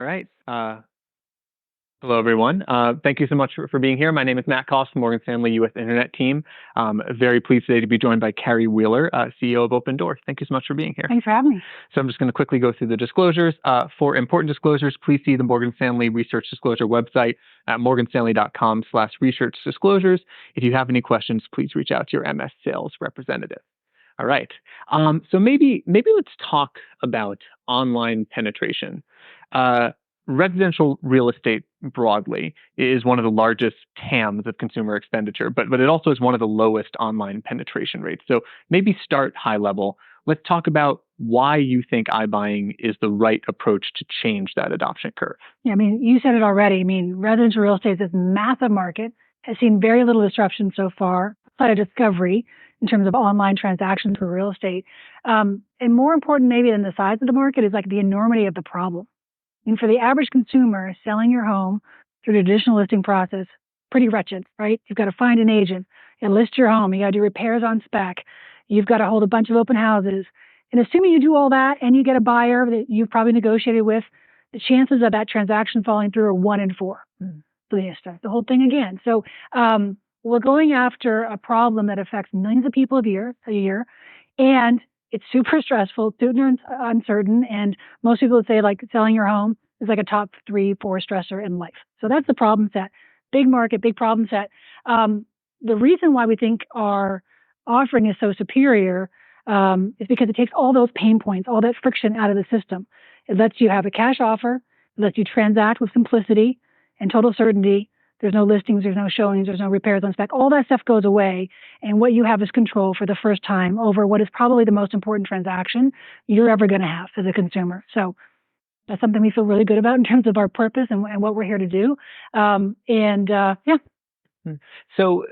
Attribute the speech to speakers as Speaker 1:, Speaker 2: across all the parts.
Speaker 1: All right. Hello, everyone. Thank you so much for being here. My name is Matt Koss from Morgan Stanley U.S. Internet Team. Very pleased today to be joined by Carrie Wheeler, CEO of Opendoor. Thank you so much for being here.
Speaker 2: Thanks for having me.
Speaker 1: So I'm just going to quickly go through the disclosures. For important disclosures, please see the Morgan Stanley Research Disclosure website at morganstanley.com/researchdisclosures. If you have any questions, please reach out to your MS sales representative. All right. So maybe let's talk about online penetration. Residential real estate broadly is one of the largest TAMs of consumer expenditure, but it also is one of the lowest online penetration rates. So maybe start high level. Let's talk about why you think iBuying is the right approach to change that adoption curve.
Speaker 2: Yeah, I mean, you said it already. I mean, residential real estate is this massive market, has seen very little disruption so far, outside of discovery in terms of online transactions for real estate. And more important maybe than the size of the market is like the enormity of the problem. And for the average consumer, selling your home through the traditional listing process, pretty wretched, right? You've got to find an agent, you list your home, you got to do repairs on spec, you've got to hold a bunch of open houses. And assuming you do all that and you get a buyer that you've probably negotiated with, the chances of that transaction falling through are 1 in 4. So you start the whole thing again. So we're going after a problem that affects millions of people a year, and it's super stressful, super uncertain, and most people would say like selling your home is like a top 3, 4 stressor in life. So that's the problem set. Big market, big problem set. The reason why we think our offering is so superior is because it takes all those pain points, all that friction out of the system. It lets you have a cash offer, it lets you transact with simplicity and total certainty. There's no listings, there's no showings, there's no repairs on spec. All that stuff goes away. And what you have is control for the first time over what is probably the most important transaction you're ever going to have as a consumer. So that's something we feel really good about in terms of our purpose and what we're here to do. Yeah.
Speaker 1: So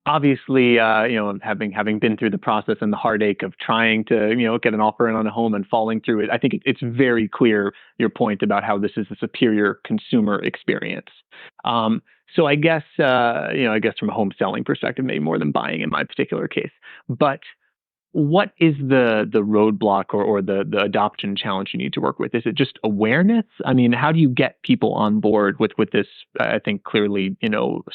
Speaker 1: obviously, having been through the process and the heartache of trying to, get an offer in on a home and falling through it, I think it's very clear your point about how this is a superior consumer experience. So I guess from a home selling perspective, maybe more than buying in my particular case. But what is the roadblock or the adoption challenge you need to work with? Is it just awareness? I mean, how do you get people on board with this? I think clearly,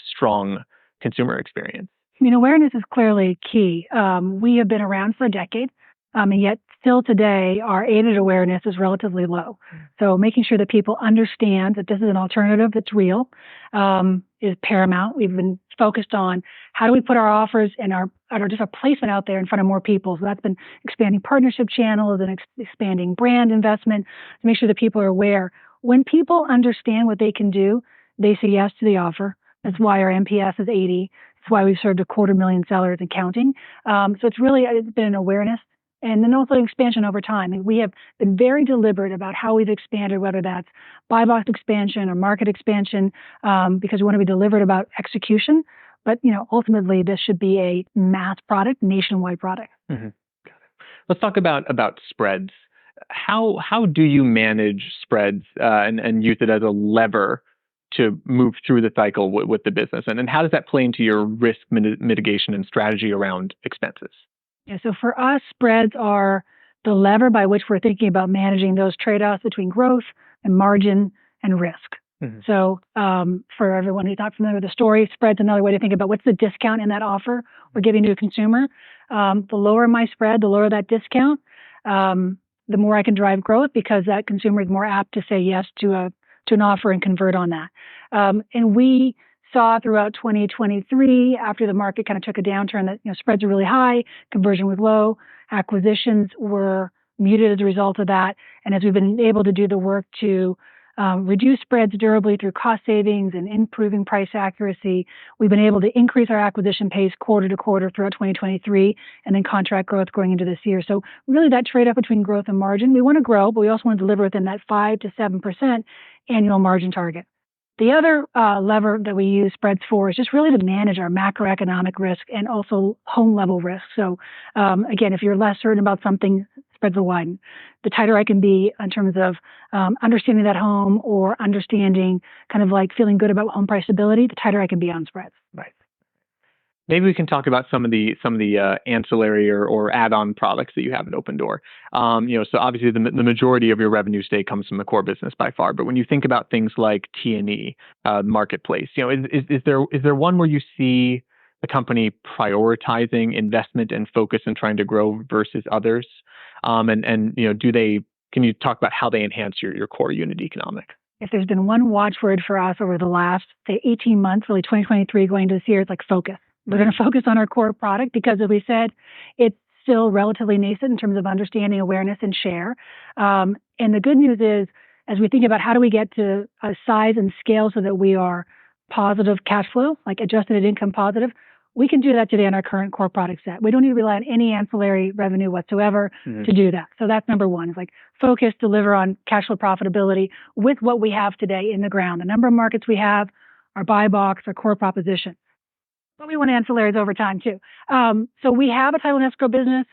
Speaker 1: strong consumer experience.
Speaker 2: I mean, awareness is clearly key. We have been around for a decade, and yet still today, our aided awareness is relatively low. So making sure that people understand that this is an alternative that's real is paramount. We've been focused on how do we put our offers and our placement out there in front of more people. So that's been expanding partnership channels and expanding brand investment to make sure that people are aware. When people understand what they can do, they say yes to the offer. That's why our NPS is 80. That's why we've served 250,000 sellers and counting. So it's been an awareness and then also expansion over time. And we have been very deliberate about how we've expanded, whether that's buy box expansion or market expansion, because we want to be deliberate about execution. But ultimately, this should be a mass product, nationwide product.
Speaker 1: Mm-hmm. Got it. Let's talk about spreads. How do you manage spreads and use it as a lever to move through the cycle with the business? And how does that play into your risk mitigation and strategy around expenses?
Speaker 2: Yeah, so for us, spreads are the lever by which we're thinking about managing those trade-offs between growth and margin and risk. Mm-hmm. So for everyone who's not familiar with the story, spread's another way to think about what's the discount in that offer we're giving to a consumer. The lower my spread, the lower that discount, the more I can drive growth because that consumer is more apt to say yes to an offer and convert on that. And we saw throughout 2023, after the market kind of took a downturn, that spreads are really high, conversion was low, acquisitions were muted as a result of that. And as we've been able to do the work to reduce spreads durably through cost savings and improving price accuracy, we've been able to increase our acquisition pace quarter to quarter throughout 2023 and then contract growth going into this year. So really that trade-off between growth and margin, we want to grow, but we also want to deliver within that 5 to 7% annual margin target. The other lever that we use spreads for is just really to manage our macroeconomic risk and also home level risk. So again, if you're less certain about something, spreads will widen. The tighter I can be in terms of understanding that home or understanding kind of like feeling good about home price stability, the tighter I can be on spreads.
Speaker 1: Right. Maybe we can talk about some of the ancillary or add-on products that you have at Opendoor. So obviously the majority of your revenue today comes from the core business by far. But when you think about things like T&E, marketplace, is there one where you see the company prioritizing investment and focus and trying to grow versus others? Can you talk about how they enhance your core unit economic?
Speaker 2: If there's been one watchword for us over the last, say, 18 months, really 2023 going to this year, it's like focus. We're going to focus on our core product because, as we said, it's still relatively nascent in terms of understanding, awareness, and share. And the good news is, as we think about how do we get to a size and scale so that we are positive cash flow, like adjusted net income positive, we can do that today on our current core product set. We don't need to rely on any ancillary revenue whatsoever to do that. So that's number one. It's like focus, deliver on cash flow profitability with what we have today in the ground. The number of markets we have, our buy box, our core proposition. But we want ancillaries over time too. So we have a title and escrow business.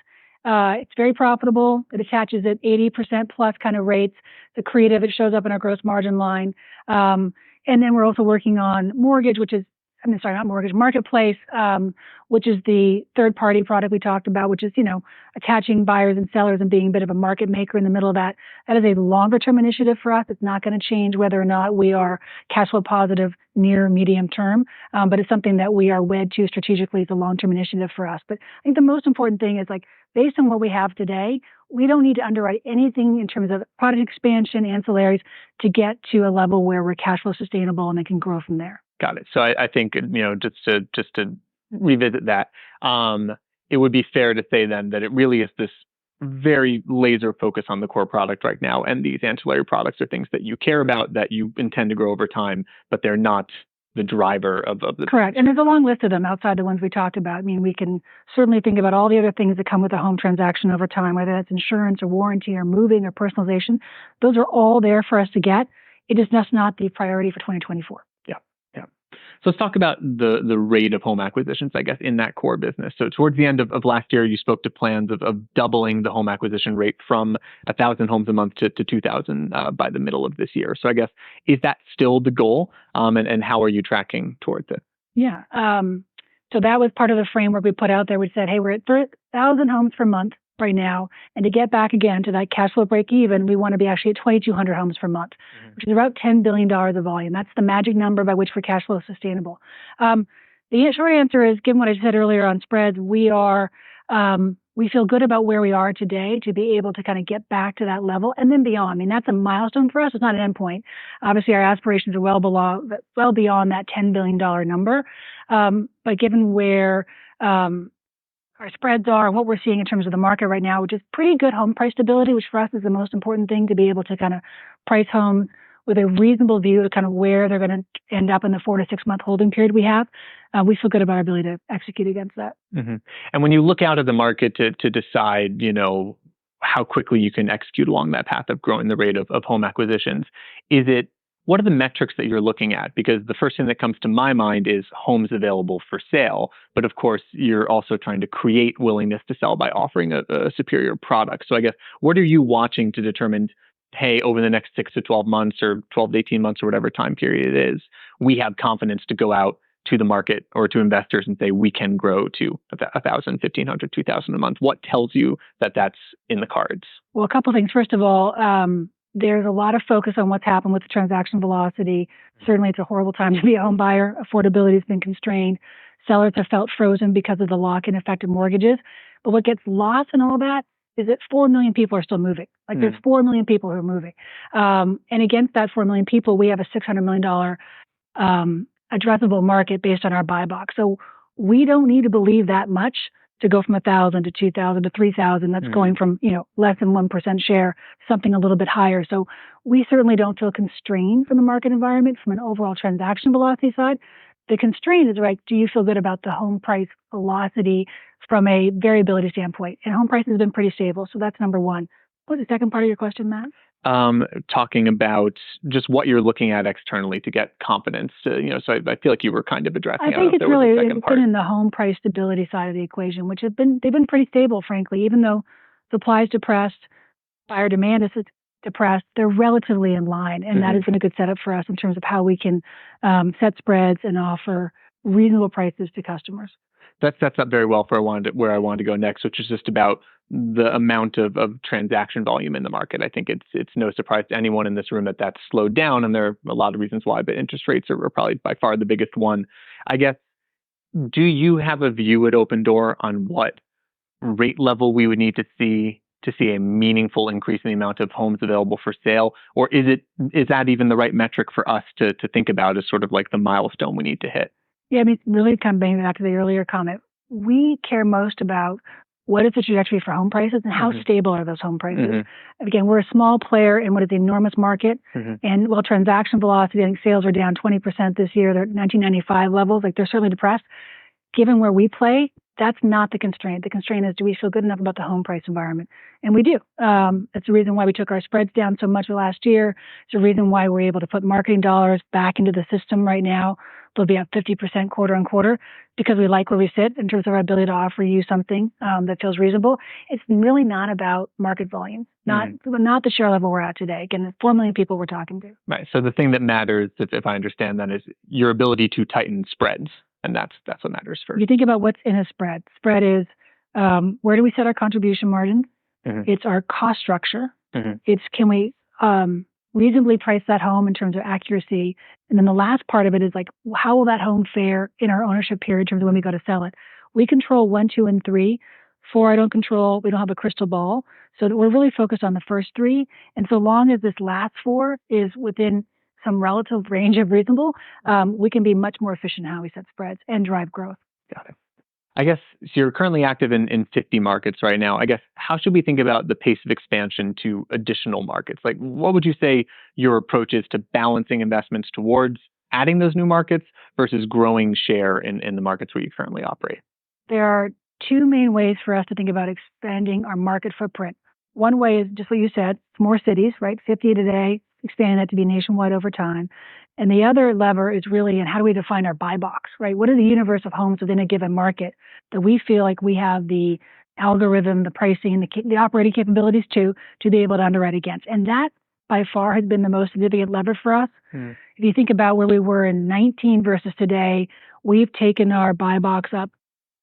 Speaker 2: It's very profitable. It attaches at 80% plus kind of rates. The creative, it shows up in our gross margin line. And then we're also working on mortgage, marketplace, which is the third party product we talked about, which is, attaching buyers and sellers and being a bit of a market maker in the middle of that. That is a longer term initiative for us. It's not going to change whether or not we are cash flow positive near medium term, but it's something that we are wed to strategically as a long term initiative for us. But I think the most important thing is, like, based on what we have today, we don't need to underwrite anything in terms of product expansion, ancillaries, to get to a level where we're cash flow sustainable and it can grow from there.
Speaker 1: Got it. So I think, just to revisit that, it would be fair to say then that it really is this very laser focus on the core product right now, and these ancillary products are things that you care about, that you intend to grow over time, but they're not the driver of the.
Speaker 2: Correct. And there's a long list of them outside the ones we talked about. I mean, we can certainly think about all the other things that come with a home transaction over time, whether that's insurance or warranty or moving or personalization. Those are all there for us to get. It is just not the priority for 2024.
Speaker 1: So let's talk about the rate of home acquisitions, I guess, in that core business. So towards the end of last year, you spoke to plans of doubling the home acquisition rate from 1,000 homes a month to 2,000 by the middle of this year. So I guess, is that still the goal? And how are you tracking towards it?
Speaker 2: Yeah. So that was part of the framework we put out there. We said, hey, we're at 1,000 homes per month right now. And to get back again to that cash flow break even, we want to be actually at 2,200 homes per month, which is about $10 billion of volume. That's the magic number by which we're cash flow sustainable. The short answer is, given what I said earlier on spreads, we feel good about where we are today to be able to kind of get back to that level and then beyond. I mean, that's a milestone for us. It's not an endpoint. Obviously, our aspirations are well beyond that $10 billion number. But given where our spreads are and what we're seeing in terms of the market right now, which is pretty good home price stability, which for us is the most important thing, to be able to kind of price homes with a reasonable view to kind of where they're going to end up in the 4 to 6 month holding period we have. We feel good about our ability to execute against that.
Speaker 1: Mm-hmm. And when you look out at the market to decide, how quickly you can execute along that path of growing the rate of home acquisitions, what are the metrics that you're looking at? Because the first thing that comes to my mind is homes available for sale. But of course, you're also trying to create willingness to sell by offering a superior product. So I guess, what are you watching to determine, hey, over the next 6 to 12 months or 12 to 18 months or whatever time period it is, we have confidence to go out to the market or to investors and say we can grow to 1,000, 1,500, 2,000 a month? What tells you that that's in the cards?
Speaker 2: Well, a couple of things. First of all, there's a lot of focus on what's happened with the transaction velocity. Certainly, it's a horrible time to be a home buyer. Affordability has been constrained. Sellers have felt frozen because of the lock-in effect of mortgages. But what gets lost in all that is that 4 million people are still moving. Like, there's 4 million people who are moving. And against that 4 million people, we have a $600 million addressable market based on our buy box. So we don't need to believe that much to go from 1,000 to 2,000 to 3,000. That's going from, less than 1% share, something a little bit higher. So we certainly don't feel constrained from the market environment from an overall transaction velocity side. The constraint is, right, do you feel good about the home price velocity from a variability standpoint? And home prices have been pretty stable. So that's number one. What was the second part of your question, Matt?
Speaker 1: Talking about just what you're looking at externally to get confidence to, so I feel like you were kind of addressing.
Speaker 2: I think it's been in the home price stability side of the equation, which they've been pretty stable, frankly, even though supply is depressed, buyer demand is depressed, they're relatively in line. And that has been a good setup for us in terms of how we can set spreads and offer reasonable prices to customers.
Speaker 1: That sets up very well for where I wanted to go next, which is just about the amount of transaction volume in the market. I think it's no surprise to anyone in this room that that's slowed down, and there are a lot of reasons why, but interest rates are probably by far the biggest one. I guess, do you have a view at Opendoor on what rate level we would need to see a meaningful increase in the amount of homes available for sale, or is that even the right metric for us to think about as sort of like the milestone we need to hit?
Speaker 2: Yeah, I mean, really kind of bringing back to the earlier comment, we care most about what is the trajectory for home prices and how stable are those home prices. Again, we're a small player in what is an enormous market. And while transaction velocity, I think sales are down 20% this year. They're at 1995 levels. Like, they're certainly depressed. Given where we play, that's not the constraint. The constraint is, do we feel good enough about the home price environment? And we do. That's the reason why we took our spreads down so much last year. It's the reason why we're able to put marketing dollars back into the system right now. They'll be up 50% quarter on quarter, because we like where we sit in terms of our ability to offer you something that feels reasonable. It's really not about market volume, not the share level we're at today. Again, 4 million people we're talking to.
Speaker 1: Right. So the thing that matters, if I understand that, is your ability to tighten spreads. And that's what matters first.
Speaker 2: You think about what's in a spread. Spread is where do we set our contribution margins? It's our cost structure. It's, can we reasonably price that home in terms of accuracy? And then the last part of it is like, how will that home fare in our ownership period in terms of when we go to sell it? We control 1, 2, and 3. 4, I don't control. We don't have a crystal ball. So we're really focused on the first 3. And so long as this last 4 is within some relative range of reasonable, we can be much more efficient in how we set spreads and drive growth.
Speaker 1: Got it. I guess, so you're currently active in 50 markets right now. I guess, how should we think about the pace of expansion to additional markets? Like, what would you say your approach is to balancing investments towards adding those new markets versus growing share in the markets where you currently operate?
Speaker 2: There are 2 main ways for us to think about expanding our market footprint. One way is just what you said, more cities, right? 50 today, expanding that to be nationwide over time. And the other lever is really in how do we define our buy box, right? What is the universe of homes within a given market that we feel like we have the algorithm, the pricing, the operating capabilities to be able to underwrite against? And that by far has been the most significant lever for us. If you think about where we were in 19 versus today, we've taken our buy box up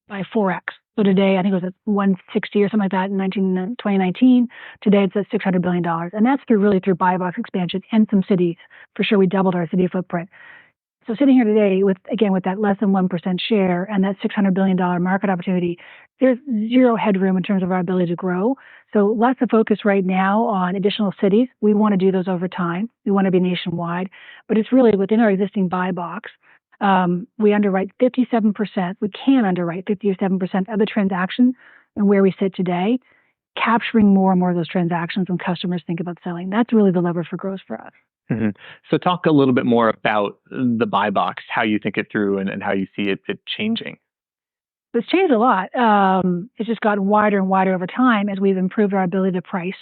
Speaker 2: by 4x. So today, I think it was at 160 or something like that in 2019. Today, it's at $600 billion. And that's through buy box expansion and some cities. For sure, we doubled our city footprint. So sitting here today with that less than 1% share and that $600 billion market opportunity, there's zero headroom in terms of our ability to grow. So less of focus right now on additional cities. We want to do those over time. We want to be nationwide. But it's really within our existing buy box. We underwrite 57%. We can underwrite 57% of the transactions and where we sit today, capturing more and more of those transactions when customers think about selling. That's really the lever for growth for us.
Speaker 1: So talk a little bit more about the buy box, how you think it through and how you see it changing.
Speaker 2: It's changed a lot. It's just gotten wider and wider over time as we've improved our ability to price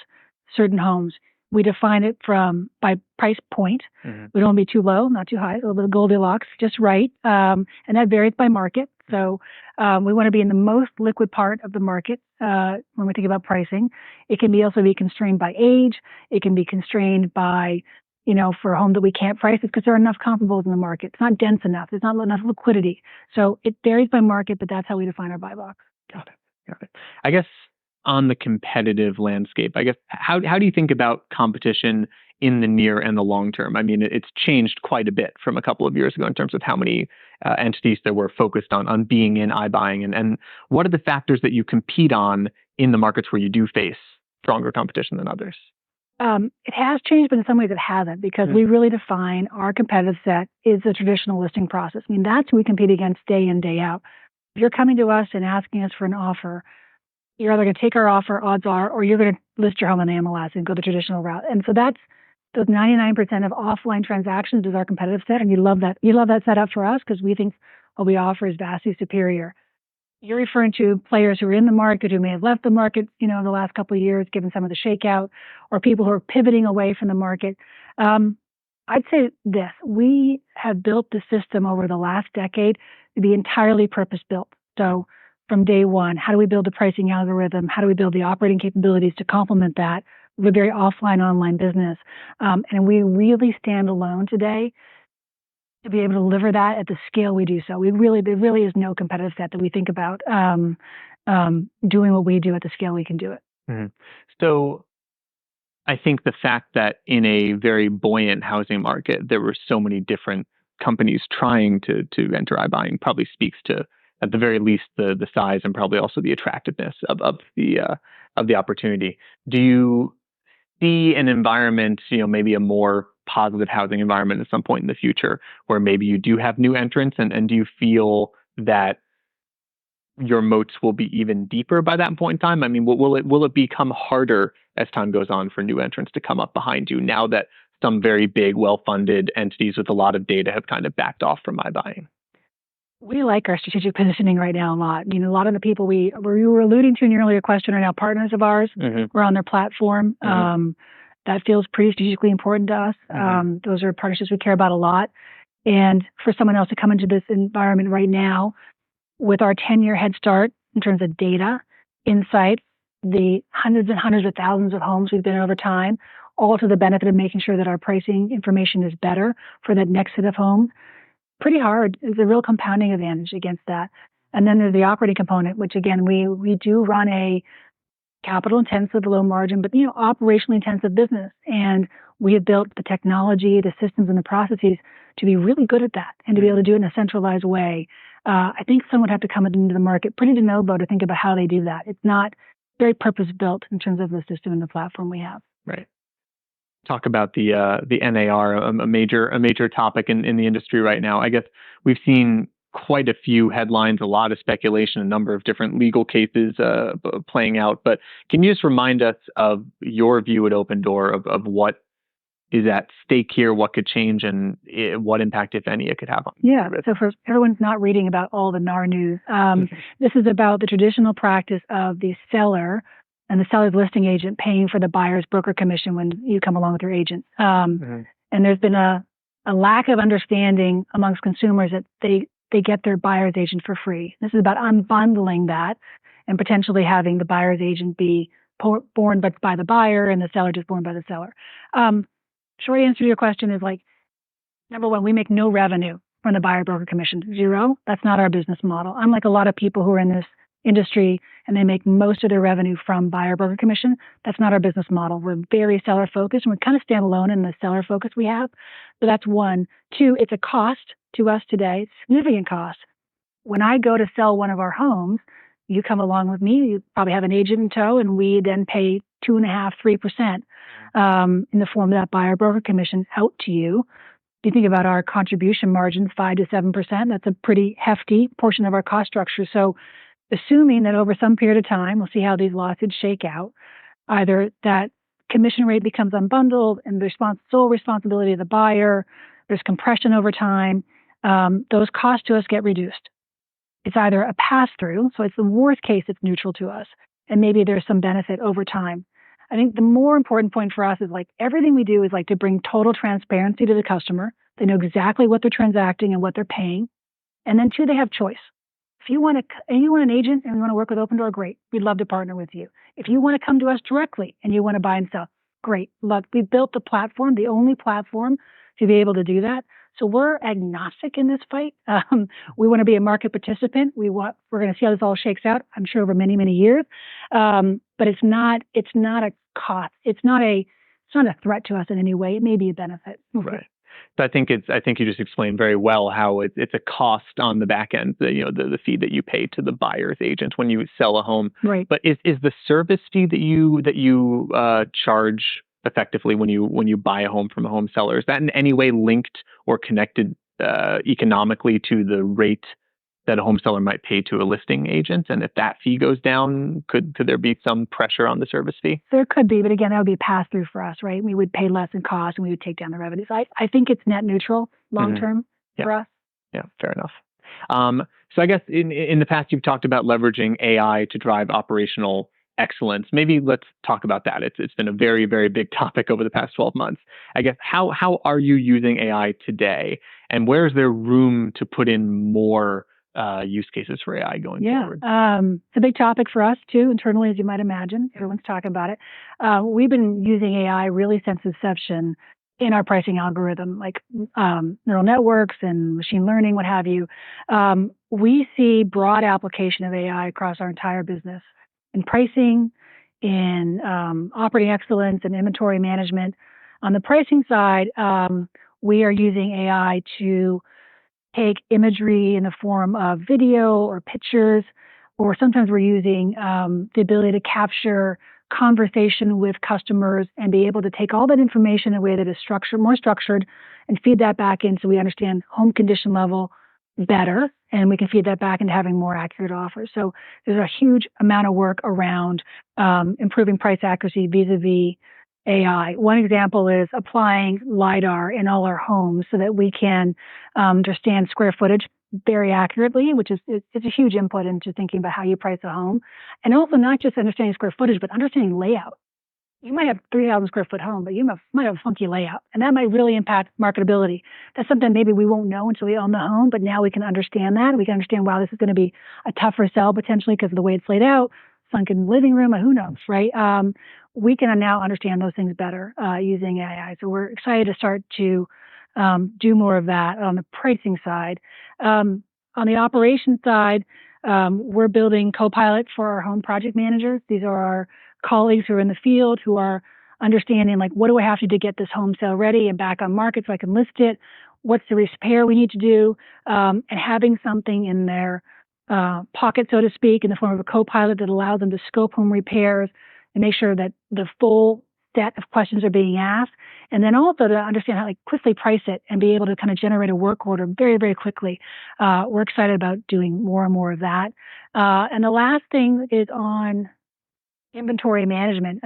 Speaker 2: certain homes. We define it by price point. We don't want to be too low, not too high, a little bit of Goldilocks, just right. And that varies by market. So we want to be in the most liquid part of the market when we think about pricing. It can also be constrained by age. It can be constrained by, for a home that we can't price it because there are enough comparables in the market. It's not dense enough. There's not enough liquidity. So it varies by market, but that's how we define our buy box.
Speaker 1: Got it. I guess, on the competitive landscape, how do you think about competition in the near and the long term? I mean, it's changed quite a bit from a couple of years ago in terms of how many entities there were focused on being in iBuying, and what are the factors that you compete on in the markets where you do face stronger competition than others?
Speaker 2: It has changed, but in some ways it hasn't, because we really define our competitive set is the traditional listing process. I mean, that's who we compete against day in, day out. If you're coming to us and asking us for an offer, you're either going to take our offer, odds are, or you're going to list your home on the MLS and go the traditional route. And so that's those 99% of offline transactions is our competitive set. And you love that. You love that setup for us because we think what we offer is vastly superior. You're referring to players who are in the market, who may have left the market, in the last couple of years, given some of the shakeout, or people who are pivoting away from the market. I'd say this: we have built the system over the last decade to be entirely purpose-built. So from day one, how do we build the pricing algorithm? How do we build the operating capabilities to complement that? We're a very offline, online business. And we really stand alone today to be able to deliver that at the scale we do so. There really is no competitive set that we think about doing what we do at the scale we can do it.
Speaker 1: Mm-hmm. So I think the fact that in a very buoyant housing market, there were so many different companies trying to enter iBuying probably speaks to, at the very least, the size and probably also the attractiveness of the opportunity. Do you see an environment, maybe a more positive housing environment at some point in the future, where maybe you do have new entrants, and do you feel that your moats will be even deeper by that point in time? I mean, will it become harder as time goes on for new entrants to come up behind you now that some very big, well-funded entities with a lot of data have kind of backed off from iBuying?
Speaker 2: We like our strategic positioning right now a lot. A lot of the people we were alluding to in your earlier question are now partners of ours.
Speaker 1: Mm-hmm.
Speaker 2: We're on their platform.
Speaker 1: Mm-hmm.
Speaker 2: That feels pretty strategically important to us.
Speaker 1: Mm-hmm.
Speaker 2: Those are partnerships we care about a lot. And for someone else to come into this environment right now with our 10-year head start in terms of data, insights, the hundreds and hundreds of thousands of homes we've been over time, all to the benefit of making sure that our pricing information is better for that next set of homes. Pretty hard. It's a real compounding advantage against that. And then there's the operating component, which again, we do run a capital intensive, low margin, but operationally intensive business. And we have built the technology, the systems and the processes to be really good at that and to be able to do it in a centralized way. I think someone would have to come into the market pretty de novo to think about how they do that. It's not very purpose built in terms of the system and the platform we have.
Speaker 1: Right. Talk about the NAR, a major topic in the industry right now. I guess we've seen quite a few headlines, a lot of speculation, a number of different legal cases playing out. But can you just remind us of your view at Opendoor of what is at stake here, what could change, and what impact, if any, it could have on?
Speaker 2: Yeah. So for everyone's not reading about all the NAR news, this is about the traditional practice of the seller and the seller's listing agent paying for the buyer's broker commission when you come along with your agent. And there's been a lack of understanding amongst consumers that they get their buyer's agent for free. This is about unbundling that and potentially having the buyer's agent be borne by the buyer and the seller just borne by the seller. Short answer to your question is number one, we make no revenue from the buyer broker commission. Zero. That's not our business model. Unlike a lot of people who are in this industry and they make most of their revenue from buyer broker commission, that's not our business model. We're very seller focused and we kind of stand alone in the seller focus we have. So that's one. Two, it's a cost to us today, significant cost. When I go to sell one of our homes, you come along with me, you probably have an agent in tow, and we then pay 2.5%, 3% in the form of that buyer broker commission out to you. If you think about our contribution margin, 5 to 7%, that's a pretty hefty portion of our cost structure. So assuming that over some period of time, we'll see how these lawsuits shake out, either that commission rate becomes unbundled and the sole responsibility of the buyer, there's compression over time, those costs to us get reduced. It's either a pass-through, so it's the worst case, it's neutral to us, and maybe there's some benefit over time. I think the more important point for us is everything we do is to bring total transparency to the customer. They know exactly what they're transacting and what they're paying. And then two, they have choice. If you want an agent and you want to work with Opendoor, great. We'd love to partner with you. If you want to come to us directly and you want to buy and sell, great. Look, we built the platform, the only platform to be able to do that. So we're agnostic in this fight. We want to be a market participant. We're going to see how this all shakes out, I'm sure, over many, many years. But it's not a cost. It's not a threat to us in any way. It may be a benefit.
Speaker 1: Right. So I think you just explained very well how it's a cost on the back end, the fee that you pay to the buyer's agent when you sell a home.
Speaker 2: Right.
Speaker 1: But is the service fee that you charge effectively when you buy a home from a home seller, is that in any way linked or connected economically to the rate that a home seller might pay to a listing agent? And if that fee goes down, could there be some pressure on the service fee?
Speaker 2: There could be, but again, that would be a pass-through for us, right? We would pay less in cost and we would take down the revenues. I think it's net neutral long-term for us.
Speaker 1: Yeah, fair enough. So I guess in the past, you've talked about leveraging AI to drive operational excellence. Maybe let's talk about that. It's been a very, very big topic over the past 12 months. I guess, how are you using AI today? And where is there room to put in more use cases for AI going forward?
Speaker 2: It's a big topic for us too, internally, as you might imagine. Everyone's talking about it. We've been using AI really since inception in our pricing algorithm, like neural networks and machine learning, what have you. We see broad application of AI across our entire business in pricing, in operating excellence and inventory management. On the pricing side, we are using AI to take imagery in the form of video or pictures, or sometimes we're using the ability to capture conversation with customers and be able to take all that information in a way that is more structured, and feed that back in so we understand home condition level better, and we can feed that back into having more accurate offers. So there's a huge amount of work around improving price accuracy vis-a-vis AI. One example is applying LiDAR in all our homes so that we can understand square footage very accurately, which is it's a huge input into thinking about how you price a home. And also not just understanding square footage, but understanding layout. You might have 3,000 square foot home, but you might have a funky layout, and that might really impact marketability. That's something maybe we won't know until we own the home, but now we can understand that. We can understand, wow, this is going to be a tougher sell potentially because of the way it's laid out, sunken living room, who knows, right? We can now understand those things better using AI. So we're excited to start to do more of that on the pricing side. On the operations side, we're building Copilot for our home project managers. These are our colleagues who are in the field who are understanding, like, what do I have to do to get this home sale ready and back on market so I can list it? What's the repair we need to do? And having something in their pocket, so to speak, in the form of a Copilot that allows them to scope home repairs and make sure that the full set of questions are being asked, and then also to understand how to quickly price it and be able to kind of generate a work order very, very quickly. We're excited about doing more and more of that. And the last thing is on inventory management.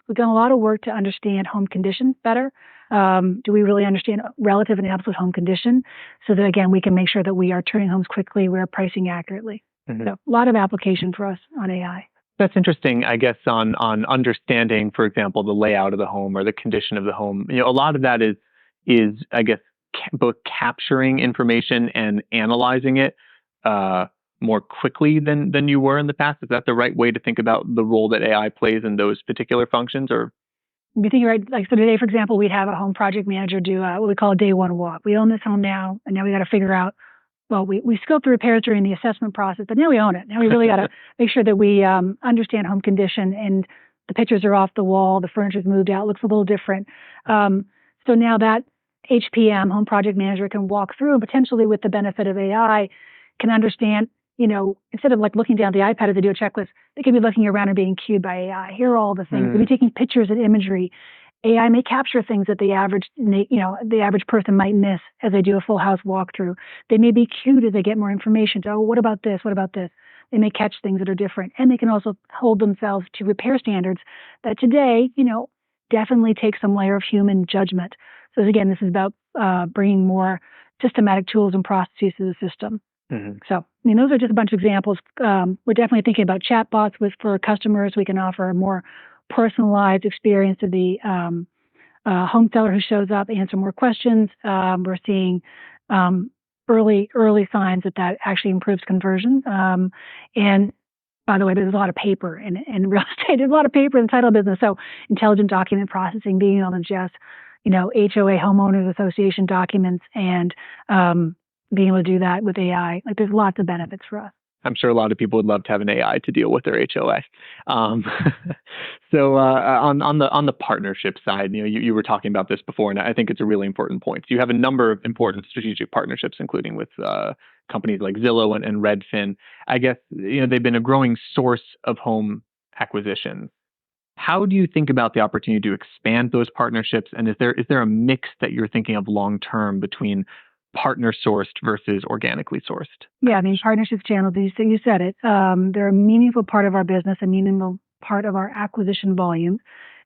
Speaker 2: We've done a lot of work to understand home condition better. Do we really understand relative and absolute home condition so that, again, we can make sure that we are turning homes quickly, we're pricing accurately. Mm-hmm. So a lot of application for us on AI.
Speaker 1: That's interesting, I guess, on understanding, for example, the layout of the home or the condition of the home. A lot of that is I guess, both capturing information and analyzing it more quickly than you were in the past. Is that the right way to think about the role that AI plays in those particular functions? Or
Speaker 2: you think you're right. Like, so today, for example, we'd have a home project manager do what we call a day one walk. We own this home now, and now we got to figure out. Well, we scoped the repairs during the assessment process, but now we own it. Now we really got to make sure that we understand home condition, and the pictures are off the wall, the furniture's moved out, looks a little different. So now that HPM, home project manager, can walk through and potentially, with the benefit of AI, can understand, instead of looking down the iPad as they do a checklist, they can be looking around and being cued by AI. Here are all the things. They'll be taking pictures and imagery. AI may capture things that the average person might miss as they do a full house walkthrough. They may be cued as they get more information. Oh, what about this? What about this? They may catch things that are different. And they can also hold themselves to repair standards that today, definitely take some layer of human judgment. So again, this is about bringing more systematic tools and processes to the system. Mm-hmm. So, those are just a bunch of examples. We're definitely thinking about chatbots for customers. We can offer a more personalized experience to the home seller who shows up, answer more questions. We're seeing early signs that actually improves conversion. And by the way, there's a lot of paper in real estate. There's a lot of paper in the title business. So intelligent document processing, being able to ingest, HOA, homeowners association documents, and being able to do that with AI. There's lots of benefits for us.
Speaker 1: I'm sure a lot of people would love to have an AI to deal with their HOA. So on the partnership side, you were talking about this before, and I think it's a really important point. So you have a number of important strategic partnerships, including with companies like Zillow and Redfin. I guess they've been a growing source of home acquisitions. How do you think about the opportunity to expand those partnerships? And is there a mix that you're thinking of long term between partner sourced versus organically sourced?
Speaker 2: Yeah, partnerships channels, you said it. They're a meaningful part of our business, a meaningful part of our acquisition volume.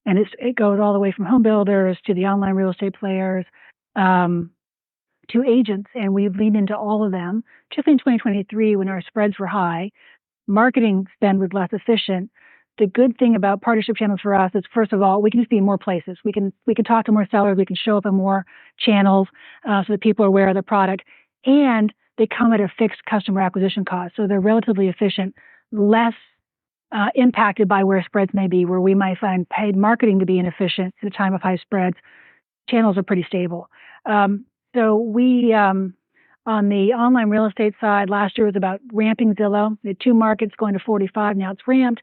Speaker 2: And it goes all the way from home builders to the online real estate players to agents. And we've leaned into all of them. Just in 2023, when our spreads were high, marketing spend was less efficient. The good thing about partnership channels for us is, first of all, we can just be in more places. We can talk to more sellers. We can show up in more channels so that people are aware of the product. And they come at a fixed customer acquisition cost. So they're relatively efficient, less impacted by where spreads may be, where we might find paid marketing to be inefficient at a time of high spreads. channels are pretty stable. So we, on the online real estate side, last year was about ramping Zillow. We had 2 markets going to 45. Now it's ramped.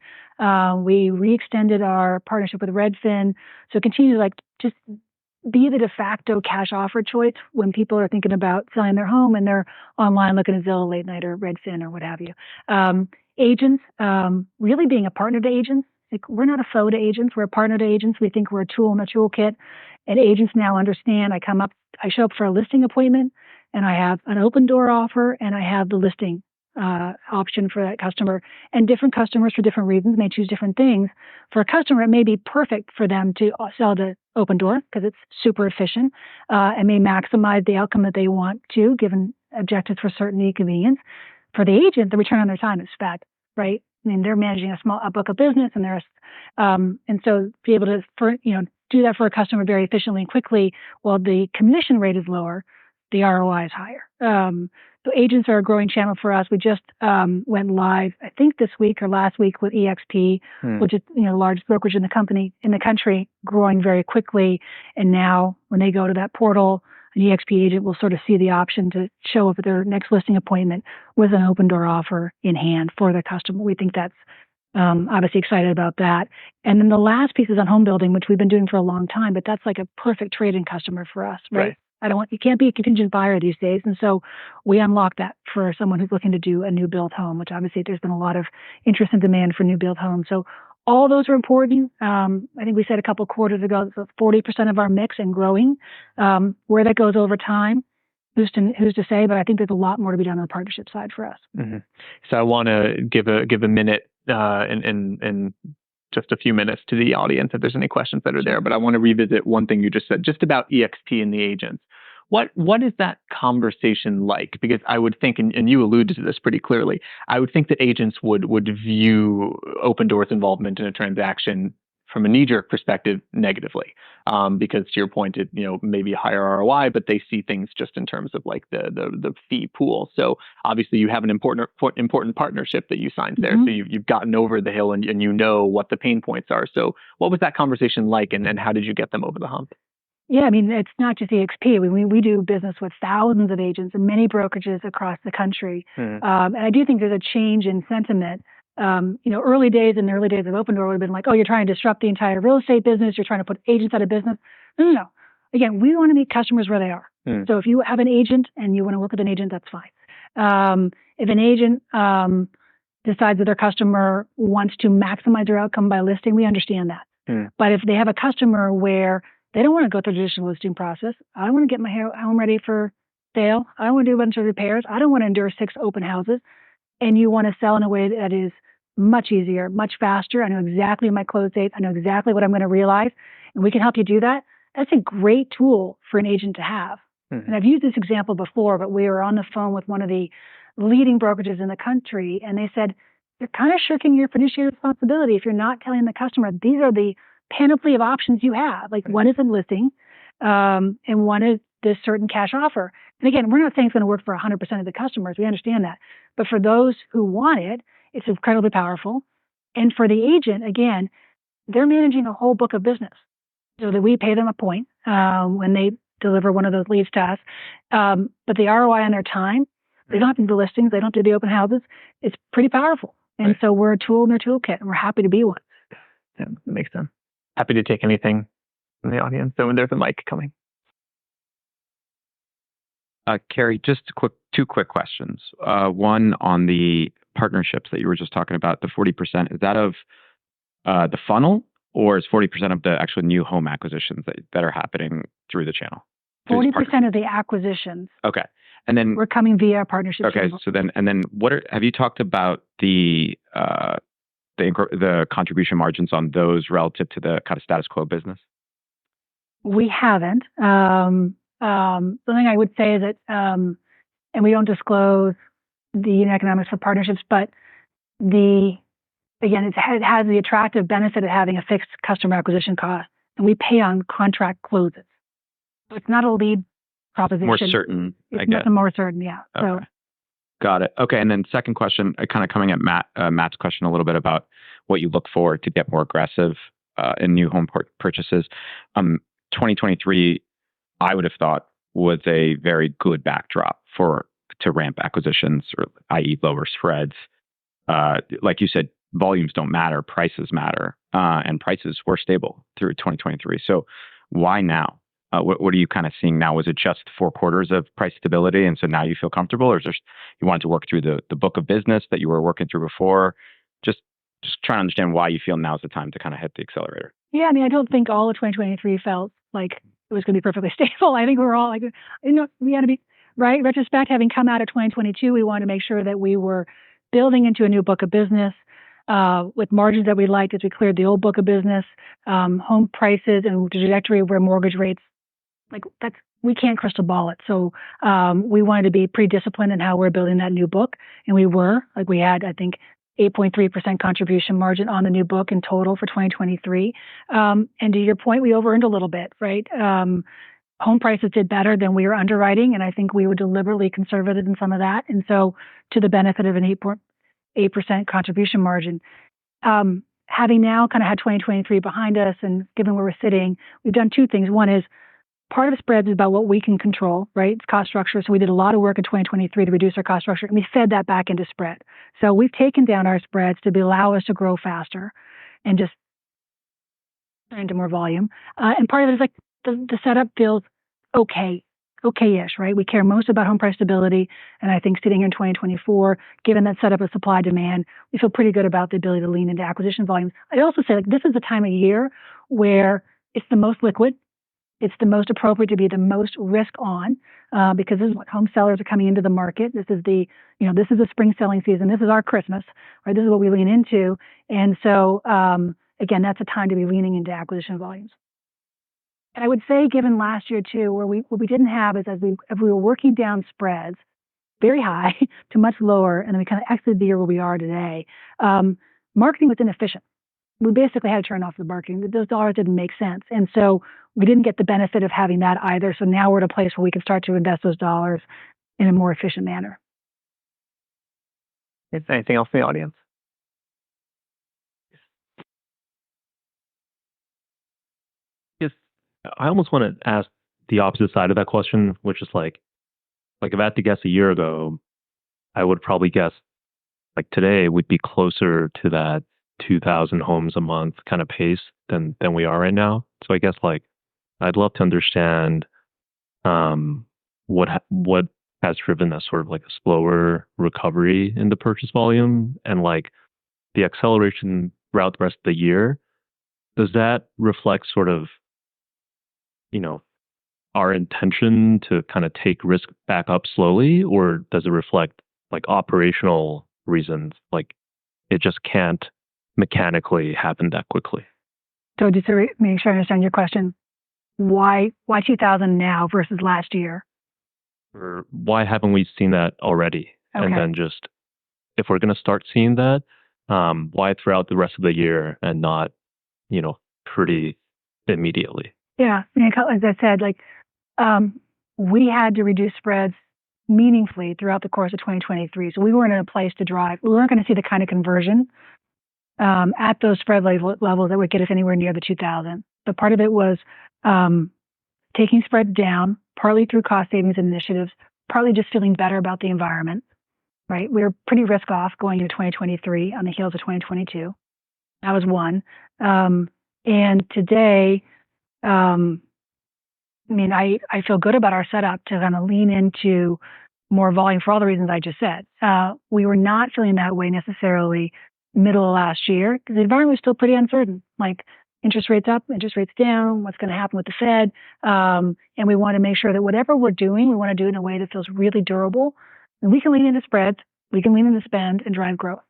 Speaker 2: We re-extended our partnership with Redfin. So continue to just be the de facto cash offer choice when people are thinking about selling their home and they're online looking at Zillow late night or Redfin or what have you. Agents, really being a partner to agents. We're not a foe to agents. We're a partner to agents. We think we're a tool in a toolkit. And agents now understand I show up for a listing appointment and I have an Opendoor offer and I have the listing option for that customer. And different customers for different reasons may choose different things. For a customer, it may be perfect for them to sell to Opendoor because it's super efficient and may maximize the outcome that they want to, given objectives for certainty and convenience. For the agent, the return on their time is fat, right? I mean, they're managing a book of business, and so be able to do that for a customer very efficiently and quickly. While the commission rate is lower, the ROI is higher. So agents are a growing channel for us. We just went live, I think this week or last week, with EXP, which is the largest brokerage in the country, growing very quickly. And now, when they go to that portal, an EXP agent will sort of see the option to show up at their next listing appointment with an Opendoor offer in hand for the customer. We think that's obviously excited about that. And then the last piece is on home building, which we've been doing for a long time, but that's like a perfect trade-in customer for us, right? You can't be a contingent buyer these days. And so we unlock that for someone who's looking to do a new build home, which obviously there's been a lot of interest and demand for new build homes. So all those are important. I think we said a couple of quarters ago, so 40% of our mix and growing. Where that goes over time, who's to say? But I think there's a lot more to be done on the partnership side for us.
Speaker 1: Mm-hmm. So I want to give a minute and just a few minutes to the audience if there's any questions that are there. But I want to revisit one thing you just said, just about EXP and the agents. What is that conversation like? Because I would think, and you alluded to this pretty clearly, I would think that agents would view Opendoor's involvement in a transaction from a knee-jerk perspective negatively, because to your point, it maybe a higher ROI, but they see things just in terms of like the fee pool. So obviously you have an important partnership that you signed there. So you've gotten over the hill and you know what the pain points are. So what was that conversation like, and how did you get them over the hump?
Speaker 2: Yeah, I mean, it's not just EXP. We do business with thousands of agents and many brokerages across the country. And I do think there's a change in sentiment. Early days of Opendoor would have been like, oh, you're trying to disrupt the entire real estate business. You're trying to put agents out of business. No. Again, we want to meet customers where they are. So if you have an agent and you want to work with an agent, that's fine. If an agent decides that their customer wants to maximize their outcome by listing, we understand that. But if they have a customer where they don't want to go through the traditional listing process, I want to get my home ready for sale. I don't want to do a bunch of repairs. I don't want to endure 6 open houses. And you want to sell in a way that is much easier, much faster. I know exactly my close dates. I know exactly what I'm going to realize. And we can help you do that. That's a great tool for an agent to have. And I've used this example before, but we were on the phone with one of the leading brokerages in the country. And they said, you're kind of shirking your fiduciary responsibility if you're not telling the customer, these are the panoply of options you have. Like one is a listing, and one is this certain cash offer. And again, we're not saying it's going to work for 100% of the customers. We understand that. But for those who want it, it's incredibly powerful. And for the agent, again, they're managing a whole book of business. So that we pay them a point when they deliver one of those leads to us. But the ROI on their time, they don't have to do the listings. They don't do the open houses. It's pretty powerful. And so we're a tool in their toolkit, and we're happy to be one.
Speaker 1: Yeah, that makes sense. Happy to take anything from the audience. So when there's a mic coming.
Speaker 3: Carrie, just two quick questions. One on the partnerships that you were just talking about, the 40%, is that of the funnel, or is 40% of the actual new home acquisitions that are happening through the channel?
Speaker 2: 40% of the acquisitions.
Speaker 3: Okay. And then
Speaker 2: we're coming via our partnership.
Speaker 3: Okay. Channel. So then have you talked about the contribution margins on those relative to the kind of status quo business?
Speaker 2: We haven't. Something I would say is that, and we don't disclose the unit economics for partnerships, but it has the attractive benefit of having a fixed customer acquisition cost, and we pay on contract closes. So it's not a lead proposition.
Speaker 3: More certain,
Speaker 2: I guess. It's more certain, yeah.
Speaker 3: Okay. So. Got it. Okay, and then second question, kind of coming at Matt's question a little bit about what you look for to get more aggressive in new home purchases. 2023 I would have thought was a very good backdrop to ramp acquisitions, or i.e. lower spreads. Like you said, volumes don't matter, prices matter, and prices were stable through 2023. So why now? What are you kind of seeing now? Was it just 4 quarters of price stability, and so now you feel comfortable, or is there, you wanted to work through the book of business that you were working through before? Just trying to understand why you feel now's the time to kind of hit the accelerator.
Speaker 2: Yeah, I mean, I don't think all of 2023 felt like it was going to be perfectly stable. I think we were all like, we had to be, right? Retrospect, having come out of 2022, we wanted to make sure that we were building into a new book of business with margins that we liked as we cleared the old book of business, home prices and the trajectory of where mortgage rates, like we can't crystal ball it. So we wanted to be pretty disciplined in how we're building that new book. And we were, like we had, I think, 8.3% contribution margin on the new book in total for 2023. And to your point, we over-earned a little bit, right? Home prices did better than we were underwriting, and I think we were deliberately conservative in some of that. And so to the benefit of an 8% contribution margin. Having now kind of had 2023 behind us and given where we're sitting, we've done 2 things. One is part of spreads is about what we can control, right? It's cost structure. So we did a lot of work in 2023 to reduce our cost structure, and we fed that back into spread. So we've taken down our spreads to allow us to grow faster and just into more volume. And part of it is like the setup feels okay-ish, right? We care most about home price stability. And I think sitting here in 2024, given that setup of supply demand, we feel pretty good about the ability to lean into acquisition volumes. I'd also say like this is the time of year where it's the most liquid. It's the most appropriate to be the most risk on because this is what home sellers are coming into the market. This is the spring selling season. This is our Christmas, right? This is what we lean into. And so, again, that's a time to be leaning into acquisition volumes. And I would say, given last year too, what we didn't have is as we were working down spreads very high to much lower, and then we kind of exited the year where we are today, marketing was inefficient. We basically had to turn off the marketing. Those dollars didn't make sense. And so we didn't get the benefit of having that either. So now we're at a place where we can start to invest those dollars in a more efficient manner.
Speaker 1: Is there anything else in the audience?
Speaker 4: Yes, I almost want to ask the opposite side of that question, which is like if I had to guess a year ago, I would probably guess like today we'd be closer to that 2,000 homes a month kind of pace than we are right now. So I guess like I'd love to understand what has driven that sort of like a slower recovery in the purchase volume and like the acceleration throughout the rest of the year. Does that reflect sort of, our intention to kind of take risk back up slowly, or does it reflect like operational reasons, like it just can't mechanically happen that quickly?
Speaker 2: So just to make sure I understand your question, why 2,000 now versus last year?
Speaker 4: Or why haven't we seen that already?
Speaker 2: Okay.
Speaker 4: And then just, if we're going to start seeing that, why throughout the rest of the year and not, pretty immediately?
Speaker 2: Yeah, as I said, we had to reduce spreads meaningfully throughout the course of 2023. So we weren't in a place to drive. We weren't going to see the kind of conversion at those spread levels that would get us anywhere near the 2,000. But part of it was taking spreads down, partly through cost savings initiatives, partly just feeling better about the environment, right? We were pretty risk off going into 2023 on the heels of 2022. That was one. And today, I feel good about our setup to kind of lean into more volume for all the reasons I just said. We were not feeling that way necessarily middle of last year because the environment was still pretty uncertain. Like interest rates up, interest rates down, what's going to happen with the Fed. And we want to make sure that whatever we're doing, we want to do it in a way that feels really durable. And we can lean into spreads, we can lean into spend and drive growth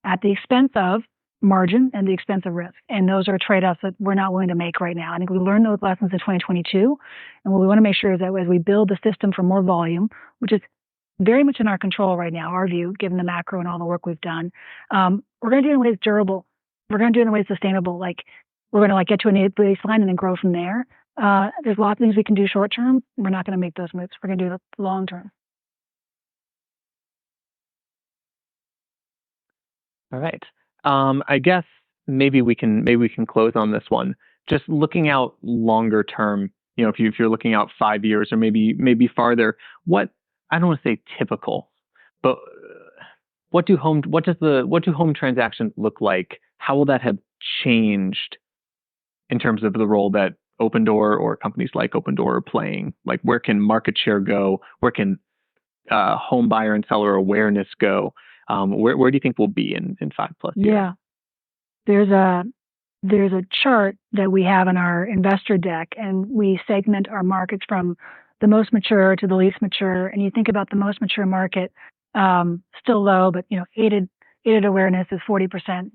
Speaker 2: at the expense of margin and the expense of risk. And those are trade-offs that we're not willing to make right now. I think we learned those lessons in 2022. And what we want to make sure is that as we build the system for more volume, which is very much in our control right now, our view, given the macro and all the work we've done, we're going to do it in ways durable. We're going to do it in ways sustainable. Like we're going to get to a baseline and then grow from there. There's lots of things we can do short term. We're not going to make those moves. We're going to do it long term.
Speaker 1: All right. I guess maybe we can close on this one. Just looking out longer term, if you're looking out 5 years or maybe farther, what, I don't want to say typical, but what do home transactions look like? How will that have changed in terms of the role that Opendoor or companies like Opendoor are playing? Like, where can market share go? Where can home buyer and seller awareness go? Where do you think we'll be in 5+ years?
Speaker 2: Yeah, there's a chart that we have in our investor deck, and we segment our markets from the most mature to the least mature. And you think about the most mature market, still low, but aided awareness is 40%.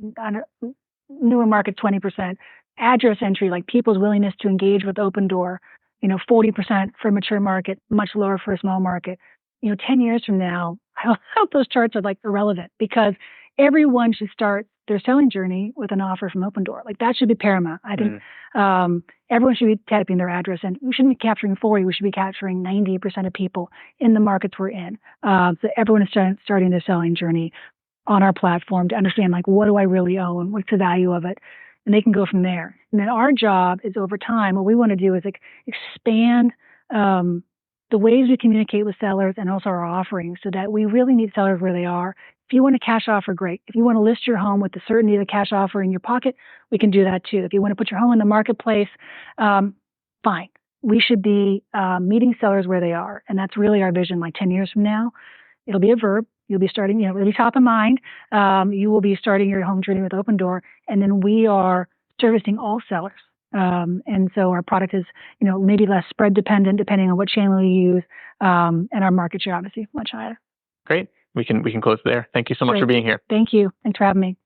Speaker 2: Newer market 20%. Address entry, like people's willingness to engage with Opendoor, 40% for a mature market, much lower for a small market. 10 years from now, I hope those charts are like irrelevant, because everyone should start their selling journey with an offer from Opendoor. Like, that should be paramount. I think everyone should be typing their address in. We shouldn't be capturing 40. We should be capturing 90% of people in the markets we're in. So everyone is starting their selling journey on our platform to understand, like, what do I really own? What's the value of it? And they can go from there. And then our job is, over time, what we want to do is expand the ways we communicate with sellers and also our offerings, so that we really meet sellers where they are. If you want a cash offer, great. If you want to list your home with the certainty of the cash offer in your pocket, we can do that too. If you want to put your home in the marketplace, fine. We should be meeting sellers where they are. And that's really our vision. Like 10 years from now, it'll be a verb. You'll be starting, it'll be top of mind. You will be starting your home journey with Opendoor. And then we are servicing all sellers. And so our product is, maybe less spread dependent depending on what channel you use. And our market share, obviously, much higher.
Speaker 1: Great. We can close there. Thank you so much for being here.
Speaker 2: Thank you. Thanks for having me.